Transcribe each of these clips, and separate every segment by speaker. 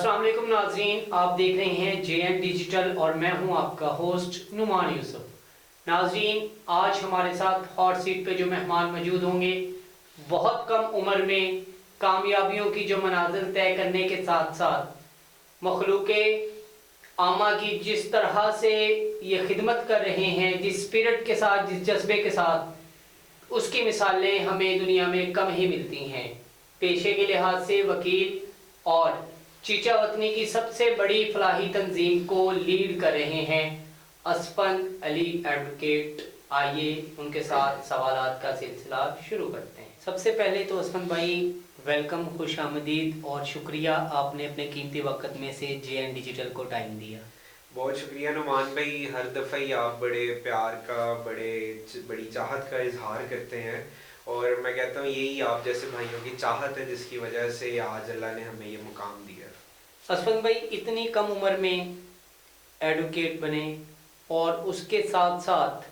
Speaker 1: अस्सलाम वालेकुम नाज़रीन, आप देख रहे हैं JN डिजिटल और मैं हूं आपका होस्ट नुमान यूसुफ। नाज़रीन, आज हमारे साथ हॉट सीट पे जो मेहमान मौजूद होंगे, बहुत कम उम्र में कामयाबियों की जो मनाजिल तय करने के साथ साथ मखलूक़े आमा की जिस तरह से ये खिदमत कर रहे हैं, जिस स्पिरिट के साथ, जिस जज्बे के साथ, उसकी मिसालें हमें दुनिया में कम ही मिलती हैं। पेशे के लिहाज से वकील और चीचा वतनी की सबसे बड़ी फलाही तंजीम को लीड कर रहे हैं असफन अली एडवोकेट। आइए उनके साथ सवालात का सिलसिला शुरू करते हैं। सबसे पहले तो असफन भाई, वेलकम, खुश आमदीद और शुक्रिया, आपने अपने कीमती वक्त में से JN डिजिटल को टाइम दिया।
Speaker 2: बहुत शुक्रिया नुमान भाई, हर दफ़ा ही आप बड़े प्यार का बड़ी चाहत का इजहार करते हैं और मैं कहता हूँ यही आप जैसे भाइयों की चाहत है जिसकी वजह से आज अल्लाह ने हमें ये मुकाम दिया।
Speaker 1: असफन भाई, इतनी कम उम्र में एडवोकेट बने और उसके साथ साथ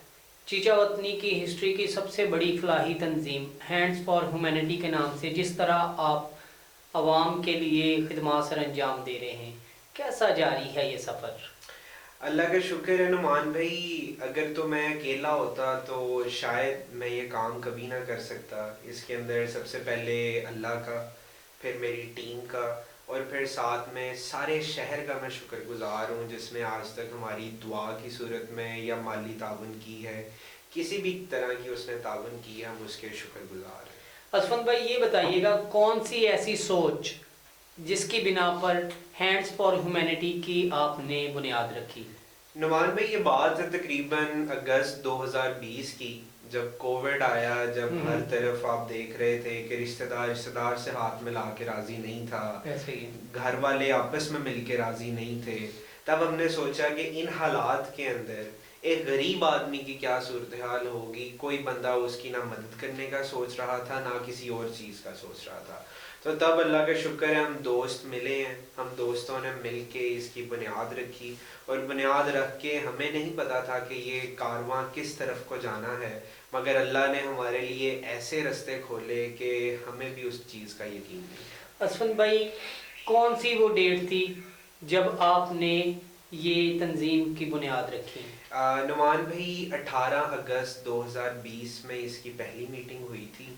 Speaker 1: चीचा वतनी की हिस्ट्री की सबसे बड़ी फलाही तंजीम हैंड्स फॉर ह्यूमैनिटी के नाम से जिस तरह आप आवाम के लिए खिदमत सर अंजाम दे रहे हैं, कैसा जारी है ये सफ़र?
Speaker 2: अल्लाह का शुक्र है नुमान भाई, अगर तो मैं अकेला होता तो शायद मैं ये काम कभी ना कर सकता। इसके अंदर सबसे पहले अल्लाह का, फिर मेरी टीम का और फिर साथ में सारे शहर का मैं शुक्रगुजार हूँ जिसने आज तक हमारी दुआ की सूरत में या माली ताउन की है, किसी भी तरह की उसने ताउन की है, हम उसके शुक्रगुजार हैं।
Speaker 1: असफन भाई, ये बताइएगा कौन सी ऐसी सोच जिसकी बिना पर हैंड्स फॉर ह्यूमैनिटी की आपने बुनियाद रखी?
Speaker 2: नुमान भाई, ये बात है तकरीबन अगस्त 2020 की, जब कोविड आया, जब हर तरफ आप देख रहे थे कि रिश्तेदार से हाथ मिला के राजी नहीं था,
Speaker 1: ऐसे ही
Speaker 2: घर वाले आपस में मिल के राजी नहीं थे। तब हमने सोचा कि इन हालात के अंदर एक गरीब आदमी की क्या सूरत हाल होगी। कोई बंदा उसकी ना मदद करने का सोच रहा था, ना किसी और चीज़ का सोच रहा था। तो तब अल्लाह का शुक्र है हम दोस्त मिले हैं, हम दोस्तों ने मिल के इसकी बुनियाद रखी और बुनियाद रख के हमें नहीं पता था कि ये कारवां किस तरफ को जाना है, मगर अल्लाह ने हमारे लिए ऐसे रास्ते खोले कि हमें भी उस चीज़ का यकीन नहीं।
Speaker 1: असफन भाई, कौन सी वो डेट थी जब आपने ये तंजीम की बुनियाद रखी?
Speaker 2: नुमान भाई, 18 अगस्त 2020 में इसकी पहली मीटिंग हुई थी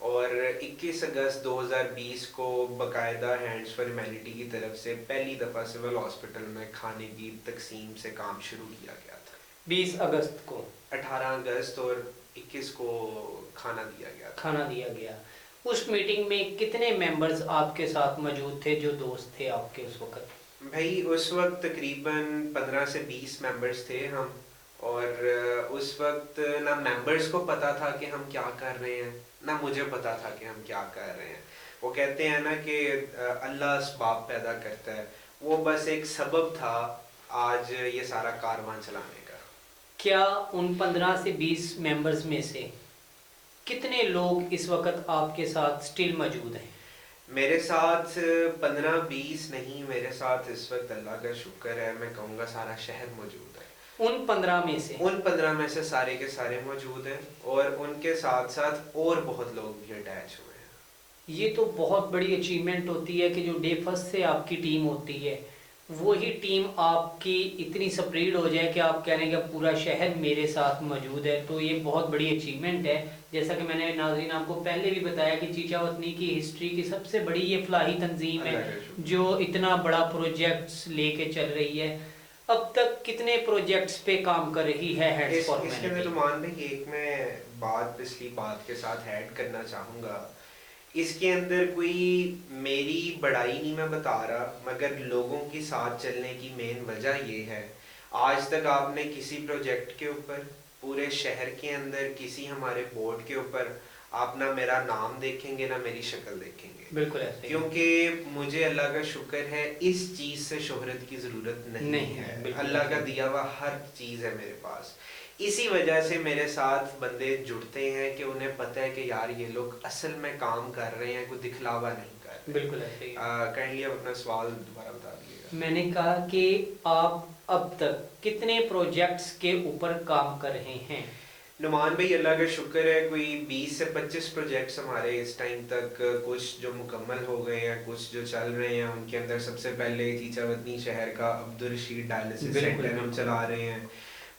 Speaker 2: और 21 अगस्त 2020 को बाकायदा हैंड्स फॉर ह्यूमैनिटी की तरफ से पहली दफ़ा सिविल हॉस्पिटल में खाने की तकसीम से काम शुरू किया गया था।
Speaker 1: 20 अगस्त को?
Speaker 2: 18 अगस्त और 21 को खाना दिया गया था।
Speaker 1: खाना दिया गया। उस मीटिंग में कितने मेंबर्स आपके साथ मौजूद थे जो दोस्त थे आपके उस वक्त?
Speaker 2: भाई, उस वक्त तकरीबन 15 से 20 मेंबर्स थे हम, और उस वक्त ना मेंबर्स को पता था कि हम क्या कर रहे हैं, ना मुझे पता था कि हम क्या कर रहे हैं। वो कहते हैं ना कि अल्लाह असबाब पैदा करता है, वो बस एक सबब था आज ये सारा कारवां चलाने का।
Speaker 1: क्या उन 15 से 20 मेंबर्स में से कितने लोग इस वक्त आपके साथ स्टिल मौजूद हैं?
Speaker 2: मेरे साथ 15-20 नहीं, मेरे साथ इस वक्त अल्लाह का शुक्र है मैं कहूँगा सारा शहर मौजूद है।
Speaker 1: उन 15 में से?
Speaker 2: उन 15 में से सारे के सारे मौजूद हैं और उनके साथ साथ और बहुत लोग भी अटैच हुए हैं।
Speaker 1: ये तो बहुत बड़ी अचीवमेंट होती है कि जो डे फर्स्ट से आपकी टीम होती है वही टीम आपकी इतनी स्प्रेड हो जाए कि आप कह रहे हैं कि पूरा शहर मेरे साथ मौजूद है, तो ये बहुत बड़ी अचीवमेंट है। जैसा कि मैंने नाज़रीन आपको पहले भी बताया कि चीचा वतनी की हिस्ट्री की सबसे बड़ी ये फलाही तंजीम है जो इतना बड़ा प्रोजेक्ट्स लेके चल रही है। अब तक कितने प्रोजेक्ट्स पे काम कर रही है हैंड्स फॉर ह्यूमैनिटी?
Speaker 2: इसके में तो मान लें कि एक मैं बात पिछली बात के साथ ऐड करना चाहूँगा। इसके अंदर कोई मेरी बड़ाई नहीं मैं बता रहा, मगर लोगों के साथ चलने की मेन वजह ये है, आज तक आपने किसी प्रोजेक्ट के ऊपर पूरे शहर के अंदर किसी हमारे बोर्ड के ऊपर आप ना मेरा नाम देखेंगे ना मेरी शक्ल देखेंगे।
Speaker 1: बिल्कुल ऐसे,
Speaker 2: क्योंकि मुझे अल्लाह का शुक्र है इस चीज़ से शोहरत की ज़रूरत नहीं है। अल्लाह का दिया हुआ हर चीज़ है मेरे पास। इसी वजह से मेरे साथ बंदे जुड़ते हैं कि उन्हें पता है कि यार ये लोग असल में काम कर रहे हैं, कोई दिखलावा नहीं कर रहे।
Speaker 1: बिल्कुल ऐसे।
Speaker 2: काइंडली आप अपना सवाल दोबारा बता दीजिएगा।
Speaker 1: मैंने कहा कि आप अब तक कितने प्रोजेक्ट्स के ऊपर काम कर रहे हैं?
Speaker 2: नुमान भाई अल्लाह का शुक्र है, कोई 20 से 25 प्रोजेक्ट्स हमारे इस टाइम तक कुछ जो मुकम्मल हो गए हैं, कुछ जो चल रहे हैं। उनके अंदर सबसे पहले चीचावतनी शहर का अब्दुल रशीद डायलिसिस सेंटर हम चला रहे हैं।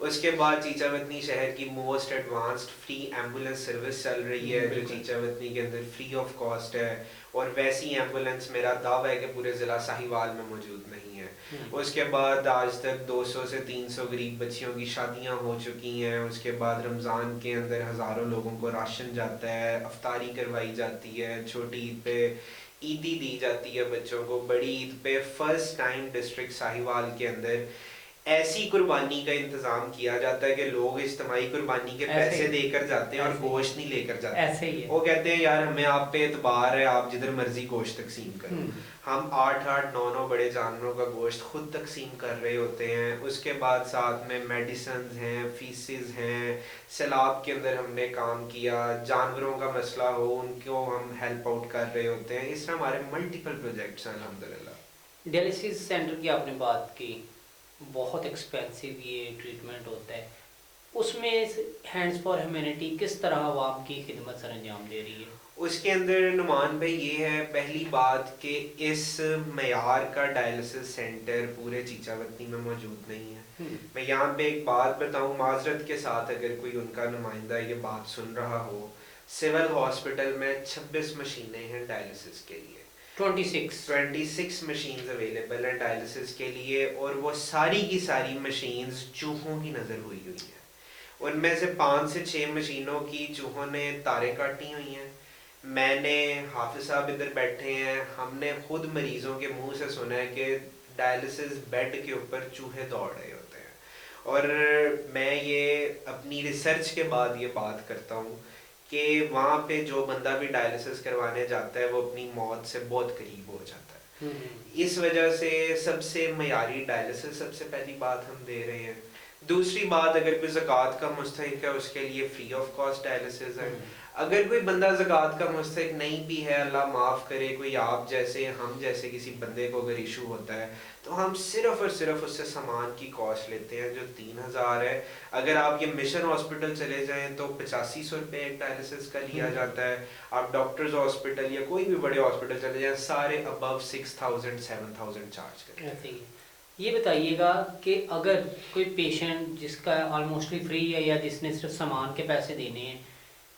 Speaker 2: उसके बाद चीचावतनी शहर की most advanced free ambulance service चल रही है जो चीचावतनी के अंदर फ्री ऑफ कॉस्ट है। और वैसी एम्बुलेंस मेरा दावा है कि पूरे ज़िला साहिवाल में मौजूद नहीं है। उसके बाद आज तक 200 से 300 गरीब बच्चियों की शादियां हो चुकी हैं। उसके बाद रमज़ान के अंदर हज़ारों लोगों को राशन जाता है, अफ्तारी करवाई जाती है, छोटी ईद पे ईदी दी जाती है बच्चों को, बड़ी ईद पे फर्स्ट टाइम डिस्ट्रिक्ट साहिवाल के अंदर ऐसी कुर्बानी का इंतजाम किया जाता है कि लोग इज्तिमाई कुर्बानी के पैसे देकर जाते हैं और गोश्त नहीं लेकर जाते।
Speaker 1: ऐसे ही है।
Speaker 2: वो कहते हैं यार हमें आप पे एतबार है, आप जिधर मर्जी गोश्त तकसीम करो। हम 8-8 9-9 बड़े जानवरों का गोश्त खुद तकसीम कर रहे होते हैं। उसके बाद साथ में मेडिसिन हैं, फीसिस हैं, सैलाब के अंदर हमने काम किया, जानवरों का मसला हो उनको हम हेल्प आउट कर रहे होते हैं। इस तरह हमारे मल्टीपल प्रोजेक्ट्स हैं अल्हम्दुलिल्लाह।
Speaker 1: डायलिसिस सेंटर की आपने बात की, बहुत एक्सपेंसिव ये ट्रीटमेंट होता है, उसमें हैंड्स फॉर ह्यूमैनिटी किस तरह आवाम की खिदमत सर अंजाम दे रही है?
Speaker 2: उसके अंदर नुमान भाई ये है पहली बात कि इस मयार का डायलिसिस सेंटर पूरे चीचावतनी में मौजूद नहीं है। मैं यहाँ पे एक बात बताऊँ माजरत के साथ, अगर कोई उनका नुमाइंदा ये बात सुन रहा हो, सिविल हॉस्पिटल में 26 मशीनें हैं डायलिसिस के लिए। 26 मशीन्स अवेलेबल हैं डायलिसिस के लिए, और वो सारी की सारी मशीन्स चूहों की नज़र हुई हुई हैं। उनमें से 5 से 6 मशीनों की चूहों ने तारे काटी हुई हैं। मैंने हाफिज साहब इधर बैठे हैं, हमने खुद मरीजों के मुंह से सुना है कि डायलिसिस बेड के ऊपर चूहे दौड़ रहे होते हैं। और मैं ये अपनी रिसर्च के बाद ये बात करता हूँ कि वहाँ पे जो बंदा भी डायलिसिस करवाने जाता है वो अपनी मौत से बहुत करीब हो जाता है। इस वजह से सबसे मयारी डायलिसिस सबसे पहली बात हम दे रहे हैं। दूसरी बात, अगर कोई ज़कात का मुस्तहिक है उसके लिए फ्री ऑफ कॉस्ट डायलिसिस है। अगर कोई बंदा ज़कात का मुस्तहिक नहीं भी है, अल्लाह माफ़ करे, कोई आप जैसे हम जैसे किसी बंदे को अगर इशू होता है तो हम सिर्फ और सिर्फ उससे सामान की कॉस्ट लेते हैं जो 3000 है। अगर आप ये मिशन हॉस्पिटल चले जाएं तो 8500 रुपये एक डायलिसिस का लिया जाता है। आप डॉक्टर्स हॉस्पिटल या कोई भी बड़े हॉस्पिटल चले जाएं सारे अबव 6000 7000 चार्ज करते हैं।
Speaker 1: ये बताइएगा कि अगर कोई पेशेंट जिसका ऑलमोस्टली फ्री है या जिसने सिर्फ सामान के पैसे देने हैं,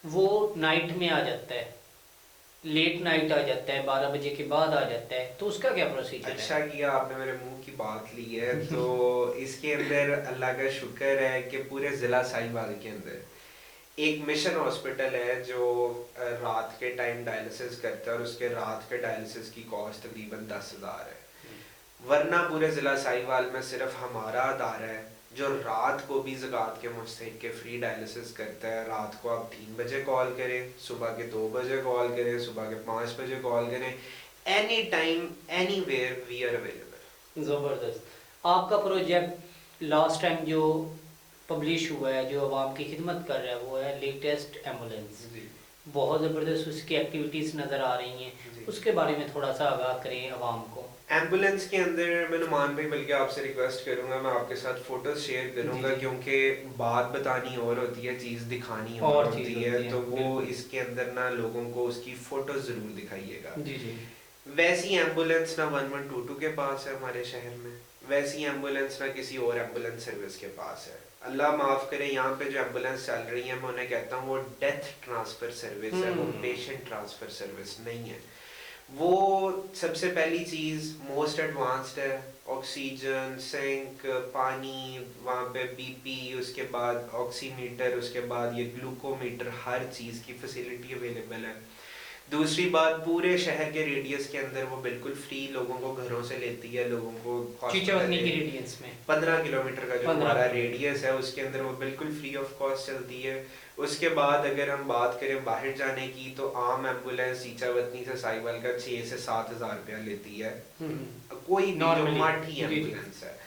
Speaker 1: वो नाइट में आ जाता है, लेट नाइट आ जाता है, 12 बजे के बाद आ जाता है, तो उसका क्या प्रोसीजर है?
Speaker 2: अच्छा किया आपने मेरे मुंह की बात ली है। तो इसके अंदर अल्लाह का शुक्र है कि पूरे ज़िला साहिवाल के अंदर एक मिशन हॉस्पिटल है जो रात के टाइम डायलिसिस करता है, और उसके रात के डायलिसिस की कॉस्ट तकरीबन 10,000 है। वरना पूरे ज़िला साहिवाल में सिर्फ हमारा अदारा है जो रात को भी ज़कात के मुस्तहिक के फ्री डायलिसिस करता है। रात को आप 3 बजे कॉल करें, सुबह के 2 बजे कॉल करें, सुबह के 5 बजे कॉल करें, any time anywhere we are available.
Speaker 1: ज़बरदस्त। आपका प्रोजेक्ट लास्ट टाइम जो पब्लिश हुआ है, जो आवाम की खिदमत कर रहा है, वो है लेटेस्ट एम्बुलेंस। बहुत ज़बरदस्त उसकी एक्टिविटीज़ नज़र आ रही हैं, उसके बारे में थोड़ा सा आगाह करें आवाम को।
Speaker 2: एम्बुलेंस के अंदर मैं नुमान भाई बल्कि आपसे रिक्वेस्ट करूंगा, मैं आपके साथ फोटोज शेयर करूंगा, क्योंकि बात बतानी और होती है, चीज़ दिखानी और होती है। तो वो इसके अंदर ना लोगों को उसकी फोटोज ज़रूर दिखाइएगा। वैसी एम्बुलेंस ना 1122 के पास है हमारे शहर में, वैसी एम्बुलेंस ना किसी और एम्बुलेंस सर्विस के पास है। अल्लाह माफ़ करे, यहाँ पे जो एम्बुलेंस चल रही है मैं उन्हें कहता हूँ वो डेथ ट्रांसफ़र सर्विस है, वो पेशेंट ट्रांसफ़र सर्विस नहीं है। वो सबसे पहली चीज़ मोस्ट एडवांस्ड है, ऑक्सीजन, सिंक, पानी, वहाँ पे बीपी, उसके बाद ऑक्सीमीटर, उसके बाद ये ग्लूकोमीटर, हर चीज़ की फैसिलिटी अवेलेबल है। दूसरी बात, पूरे शहर के रेडियस के अंदर वो बिल्कुल फ्री लोगों को घरों से लेती है, लोगों को
Speaker 1: चीचावतनी के रेडियस में
Speaker 2: 15 किलोमीटर का जो हमारा रेडियस है उसके अंदर वो बिल्कुल फ्री ऑफ कॉस्ट चलती है। उसके बाद अगर हम बात करें बाहर जाने की, तो आम एम्बुलेंस चीचावतनी से साहिवाल का 6 से 7 हज़ार रुपया लेती है कोई माठी एम्बुलेंस है।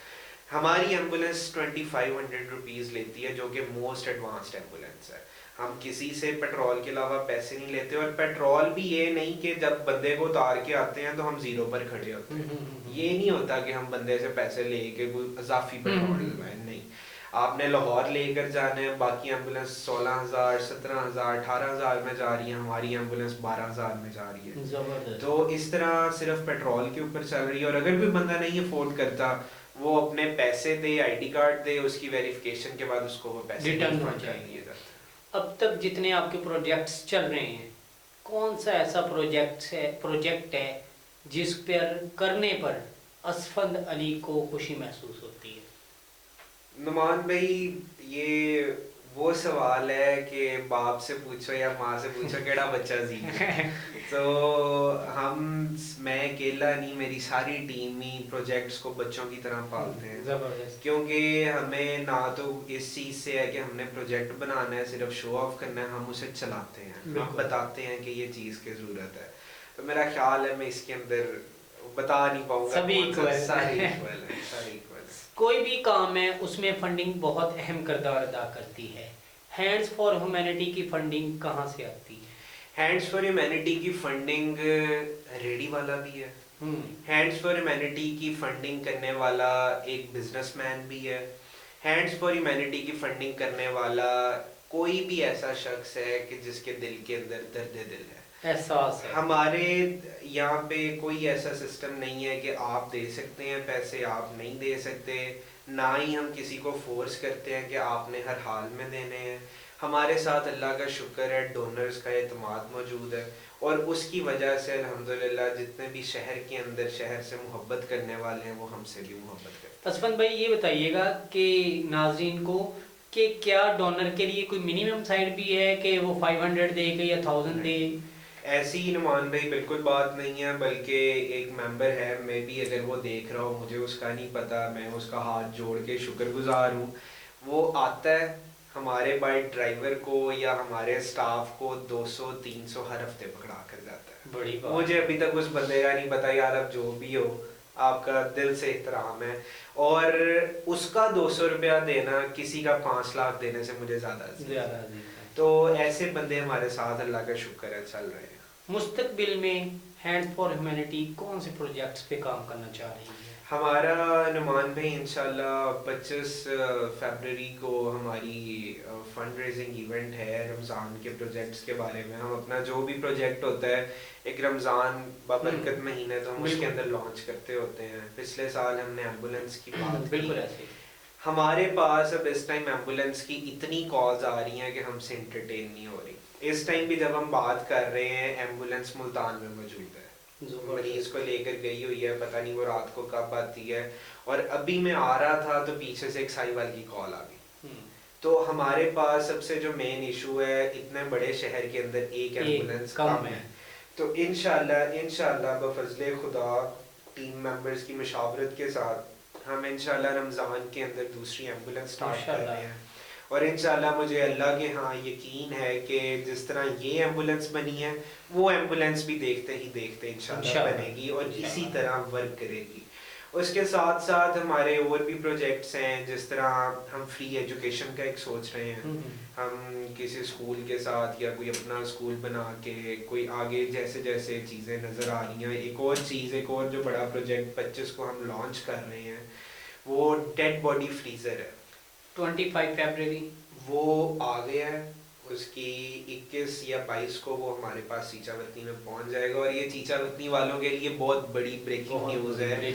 Speaker 2: हमारी एम्बुलेंस 2500 रुपीज़ लेती है, जो कि मोस्ट एडवांस्ड एम्बुलेंस है। हम किसी से पेट्रोल के अलावा पैसे नहीं लेते, और पेट्रोल भी ये नहीं कि जब बंदे को उतार के आते हैं तो हम जीरो पर खड़े होते हैं। ये नहीं होता कि हम बंदे से पैसे लेके कोई इजाफी पेट्रोल डलवाएं, नहीं। आपने लाहौर लेकर जाना है, बाकी एम्बुलेंस 16,000 17,000 18,000 में जा रही है, हमारी एम्बुलेंस 12,000 में जा रही है।
Speaker 1: जबरदस्त।
Speaker 2: तो इस तरह सिर्फ पेट्रोल के ऊपर चल रही है। और अगर कोई बंदा नहीं अफोर्ड करता, वो अपने पैसे दे, आईडी कार्ड दे, उसकी वेरिफिकेशन के बाद उसको वो पैसे
Speaker 1: रिटर्न हो
Speaker 2: refund कर
Speaker 1: जाएंगे।
Speaker 2: दिए जाते हैं।
Speaker 1: अब तक जितने आपके प्रोजेक्ट्स चल रहे हैं, कौन सा ऐसा प्रोजेक्ट है जिस पर करने पर असफंद अली को खुशी महसूस होती है?
Speaker 2: नुमान भाई, ये वो सवाल है कि बाप से पूछो या माँ से पूछो केड़ा बच्चा जीत। तो मैं अकेला नहीं, मेरी सारी टीम ही प्रोजेक्ट्स को बच्चों की तरह पालते हैं।
Speaker 1: जबरदस्त।
Speaker 2: क्योंकि हमें ना तो इस चीज़ से है कि हमने प्रोजेक्ट बनाना है, सिर्फ शो ऑफ करना है, हम उसे चलाते हैं, हम बताते हैं कि ये चीज़ की ज़रूरत है। तो मेरा ख्याल है मैं इसके अंदर बता नहीं पाऊंगा,
Speaker 1: सभी इक्वल,
Speaker 2: सारे इक्वल है, सारे इक्वल।
Speaker 1: कोई भी काम है उसमें फंडिंग बहुत अहम किरदार अदा करती है। हैंड्स फॉर ह्यूमैनिटी की फंडिंग कहाँ से आती है?
Speaker 2: हैंड्स फॉर ह्यूमैनिटी की फंडिंग रेडी वाला भी है, हैंड्स फॉर ह्यूमैनिटी की फंडिंग करने वाला एक बिजनेसमैन भी है, हैंड्स फॉर ह्यूमैनिटी की फंडिंग करने वाला कोई भी ऐसा शख्स है कि जिसके दिल के अंदर दर्द दिल है,
Speaker 1: एहसास है।
Speaker 2: हमारे यहाँ पे कोई ऐसा सिस्टम नहीं है कि आप दे सकते हैं पैसे, आप नहीं दे सकते, ना ही हम किसी को फोर्स करते हैं कि आपने हर हाल में देने हैं। हमारे साथ अल्लाह का शुक्र है, डोनर्स का एतमाद मौजूद है, और उसकी वजह से अल्हम्दुलिल्लाह जितने भी शहर के अंदर शहर से मोहब्बत करने वाले हैं वो हमसे भी मोहब्बत करते हैं।
Speaker 1: असफंद भाई, ये बताइएगा कि नाज़रीन को कि क्या डोनर के लिए कोई मिनिमम साइड भी है कि वो 500 दे के या 1000 दे?
Speaker 2: ऐसी ही नुमान भाई बिल्कुल बात नहीं है, बल्कि एक मेंबर है, मैं भी अगर वो देख रहा हूँ, मुझे उसका नहीं पता, मैं उसका हाथ जोड़ के शुक्रगुजार हूँ। वो आता है हमारे बाइक ड्राइवर को या हमारे स्टाफ को 200-300 हर हफ्ते पकड़ा कर जाता है।
Speaker 1: बड़ी बात।
Speaker 2: मुझे अभी तक उस बंदे का नहीं पता यार, अब जो भी हो आपका दिल से एहतराम है, और उसका 200 रुपया देना किसी का 5 लाख देने से मुझे ज्यादा अजीज है। तो ऐसे बंदे हमारे साथ अल्लाह का शुक्र है चल रहे हैं।
Speaker 1: मुस्तकबिल में हैंड फॉर ह्यूमैनिटी कौन से प्रोजेक्ट्स पे काम करना चाह रही है?
Speaker 2: हमारा नुमान भाई इंशाल्लाह 25 फरवरी को हमारी फंड रेजिंग इवेंट है रमज़ान के प्रोजेक्ट्स के बारे में। हम अपना जो भी प्रोजेक्ट होता है एक रमज़ान बबरकत महीने तो हम उसके अंदर लॉन्च करते होते हैं। पिछले साल हमने एम्बुलेंस की बात
Speaker 1: बिल्कुल
Speaker 2: की।
Speaker 1: ऐसे।
Speaker 2: हमारे पास अब इस टाइम एम्बुलेंस की इतनी कॉल्स आ रही हैं कि हमसे इंटरटेन नहीं हो रही। इस टाइम भी जब हम बात कर रहे हैं एम्बुलेंस मुल्तान में मौजूद है, मरीज को लेकर गई हुई है, पता नहीं वो रात को कब आती है। और अभी मैं आ रहा था तो पीछे से एक साहिवाल की कॉल आ गई। तो हमारे पास सबसे जो मेन इशू है, इतने बड़े शहर के अंदर एक एम्बुलेंस कम है। तो इंशाल्लाह बफजले खुदा टीम मेंबर्स की मशावरत के साथ हम इंशाल्लाह रमज़ान के अंदर दूसरी एम्बुलेंस स्टार्ट कर रहे हैं। और इंशाल्लाह मुझे अल्लाह के हाँ यकीन है कि जिस तरह ये एम्बुलेंस बनी है वो एम्बुलेंस भी देखते ही देखते इंशाल्लाह बनेगी और इसी तरह वर्क करेगी। उसके साथ साथ हमारे और भी प्रोजेक्ट्स हैं, जिस तरह हम फ्री एजुकेशन का एक सोच रहे हैं। हम किसी स्कूल के साथ या कोई अपना स्कूल बना के कोई आगे जैसे जैसे चीज़ें नज़र आ रही हैं। एक और जो बड़ा प्रोजेक्ट 25 को हम लॉन्च कर रहे हैं वो डेड बॉडी फ्रीज़र है।
Speaker 1: 25 फरवरी
Speaker 2: वो आ गया है, उसकी 21 या 22 को वो हमारे पास चीचावतनी में पहुंच जाएगा। और ये चीचावतनी वालों के लिए बहुत बड़ी ब्रेकिंग न्यूज़ है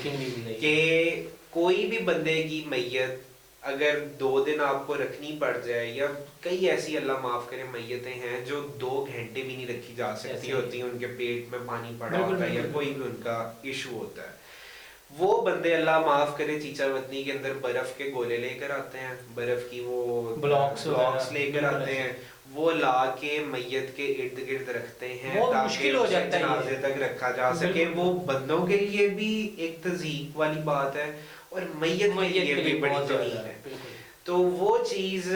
Speaker 2: कि कोई भी बंदे की मैयत अगर 2 दिन आपको रखनी पड़ जाए, या कई ऐसी अल्लाह माफ़ करे मैयतें हैं जो 2 घंटे भी नहीं रखी जा सकती होती, उनके पेट में पानी पड़ा होता है या कोई भी उनका इशू होता है, वो बंदे अल्लाह माफ़ करे चीचावतनी के अंदर बर्फ़ के गोले लेकर आते हैं, बर्फ़ की वो ब्लॉक्स लेकर आते हैं, वो ला के मैयत के इर्द गिर्द रखते हैं ताकि उसे जनाजे तक रखा जा सके। वो बंदों के लिए भी एक तज़ीक वाली बात है और मैयत के लिए भी बड़ी तज़ीक है। तो वो चीज़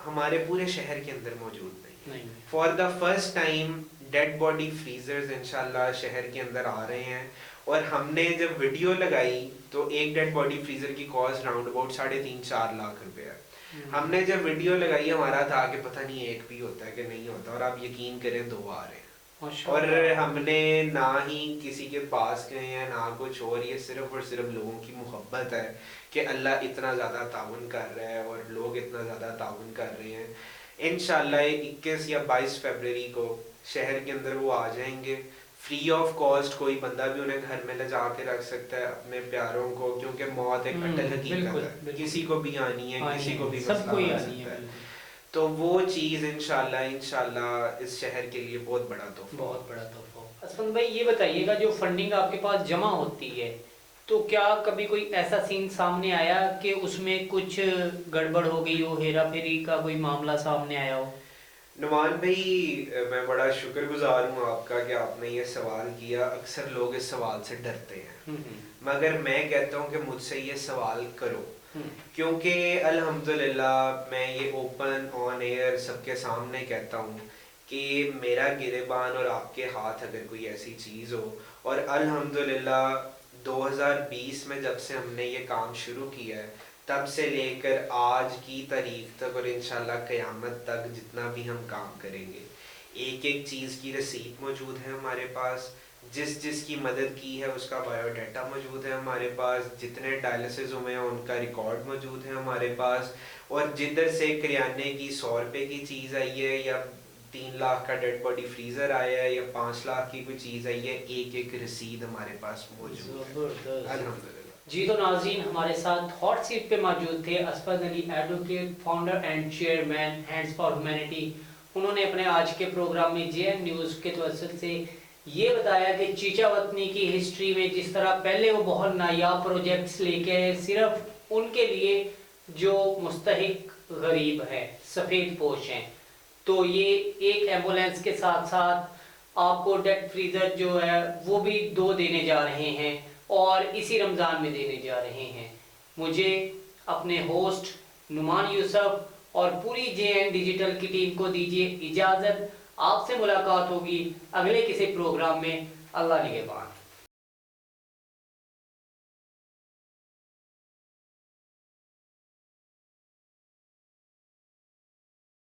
Speaker 2: हमारे पूरे शहर के अंदर मौजूद नहीं। For the first time dead body freezers इंशाल्लाह शहर के अंदर आ रहे हैं। और हमने जब वीडियो लगाई तो एक डेड बॉडी फ्रीजर की कॉस्ट राउंड अबाउट 3.5-4 लाख रुपए है। हमने जब वीडियो लगाई हमारा था कि पता नहीं एक भी होता है कि नहीं होता, और आप यकीन करें 2 आ रहे हैं।
Speaker 1: माशाल्लाह।
Speaker 2: और हमने ना ही किसी के पास गए हैं ना कुछ और, ये सिर्फ और सिर्फ लोगों की मोहब्बत है कि अल्लाह इतना ज़्यादा ताउन कर रहा है और लोग इतना ज़्यादा ताउन कर रहे हैं। इंशाल्लाह 21 या 22 फरवरी को शहर के अंदर वो आ जाएंगे फ्री ऑफ कॉस्ट। कोई बंदा भी उन्हें घर में ले जाके रख सकता है अपने प्यारों को, क्योंकि मौत एक अटल हकीकत
Speaker 1: बिल्कुल,
Speaker 2: है,
Speaker 1: बिल्कुल।
Speaker 2: किसी को भी आनी है, किसी को भी
Speaker 1: सबको ही
Speaker 2: मसला आ
Speaker 1: आनी है,
Speaker 2: सकता है।
Speaker 1: बिल्कुल।
Speaker 2: तो वो चीज़ इंशाल्लाह इस शहर के लिए बहुत बड़ा तोहफा।
Speaker 1: बहुत बड़ा तोहफा। असफंद भाई ये बताइएगा, जो फंडिंग आपके पास जमा होती है तो क्या कभी कोई ऐसा सीन सामने आया कि उसमें कुछ गड़बड़ हो गई हो, हेरा फेरी का कोई मामला सामने आया हो?
Speaker 2: नुमान भाई, मैं बड़ा शुक्रगुजार हूँ आपका कि आपने ये सवाल किया। अक्सर लोग इस सवाल से डरते हैं, मगर मैं कहता हूँ कि मुझसे ये सवाल करो, क्योंकि अल्हम्दुलिल्लाह मैं ये ओपन ऑन एयर सबके सामने कहता हूँ कि मेरा गिरेबान और आपके हाथ अगर कोई ऐसी चीज़ हो। और अल्हम्दुलिल्लाह 2020 में जब से हमने ये काम शुरू किया है तब से लेकर आज की तारीख तक और इंशाल्लाह क़यामत तक जितना भी हम काम करेंगे, एक एक चीज़ की रसीद मौजूद है हमारे पास। जिसकी मदद की है उसका बायोडाटा मौजूद है हमारे पास। जितने डायलिसिस हुए हैं उनका रिकॉर्ड मौजूद है हमारे पास। और जिधर से करियाने की 100 रुपये की चीज़ आई है या 3 लाख का डेड बॉडी फ्रीज़र आया है या 5 लाख की कोई चीज़ आई है, एक एक रसीद हमारे पास मौजूद है अल्हम्दुलिल्लाह।
Speaker 1: जी तो नाज़रीन, हमारे साथ हॉट सीट पे मौजूद थे Asfad Ali, advocate, founder and chairman Hands for Humanity. उन्होंने अपने आज के प्रोग्राम में जेएम न्यूज़ के तवज्जुह से ये बताया कि चीचा वतनी की हिस्ट्री में जिस तरह पहले वो बहुत नायाब प्रोजेक्ट्स लेके आए सिर्फ उनके लिए जो मुस्तहिक गरीब है, सफ़ेद पोश हैं, तो ये एक एम्बुलेंस के साथ साथ आपको डेड फ्रीज़र जो है वो भी 2 देने जा रहे हैं और इसी रमज़ान में देने जा रहे हैं। मुझे, अपने होस्ट नुमान यूसुफ और पूरी जेएन डिजिटल की टीम को दीजिए इजाज़त। आपसे मुलाकात होगी अगले किसी प्रोग्राम में। अल्लाह निगहबान।